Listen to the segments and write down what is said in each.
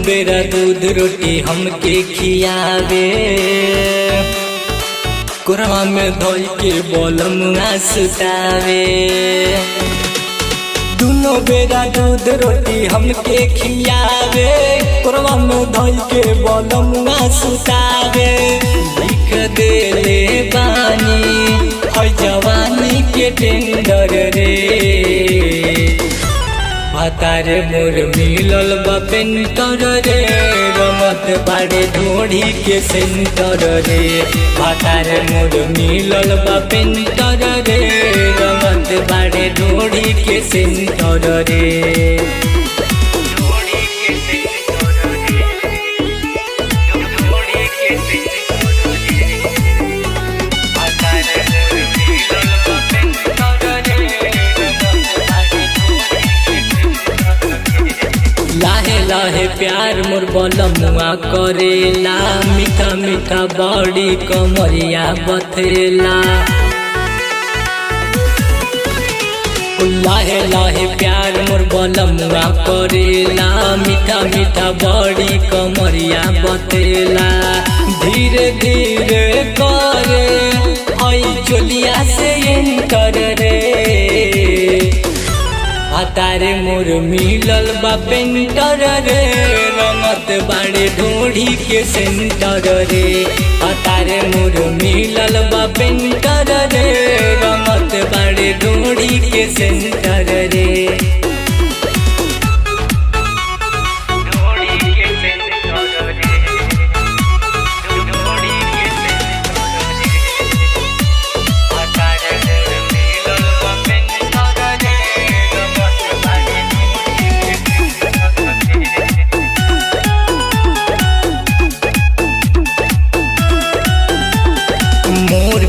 बेरा दूध रोटी हमके खियावे, कोरवा में धोई के बोलमुआ सुतावे। दोनों बेरा दूध रोटी हमके खियावे, कोरवा में धोई के बोलमुआ सुतावे। लिख देले बानी है जवानी के टेंडर रे, भातार मोर मिलल बा पेंटर रे, रमत बाड़े ढोढ़ी के सेंटर रे। भातार मोर मिलल बा पेंटर रे, रमत बाड़े ढोढ़ी के सेंटर रे। लाहे लाहे प्यार मोर बलमुआ करेला, मीठा मीठा बड़ी कमरिया बथेला। लाहे लाहे प्यार मोर बलमुआ करेला, मीठा मीठा बड़ी कमरिया बथेला। धीरे धीरे करे आई चोलिया से एंटर रे, भातार मोर मिलल बा पेंटर रे, रमत बाड़े ढोढ़ी के सेंटर रे। भातार मोर मिलल बा पेंटर रे, रमत बाड़े ढोढ़ी के सेंटर रे।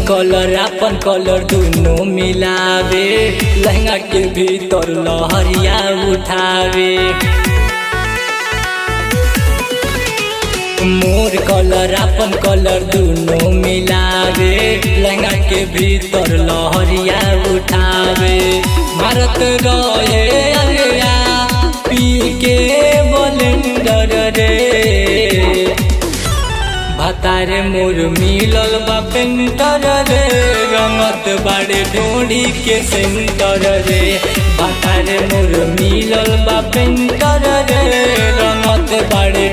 कलर अपन कलर दोनों मिलावे, लहंगा के भीतर लहरिया उठावे। मोर कलर अपन कलर दोनों मिलावे, लहंगा के भीतर लहरिया उठावे। मारत रहे अरिया पी के बलेंडर रे, भातार मोर मिलल बा पेंटर रे, रमत बाड़े ढोढ़ी के सेंटर रे। भातार मोर मिलल बा पेंटर रे, रमत बाड़े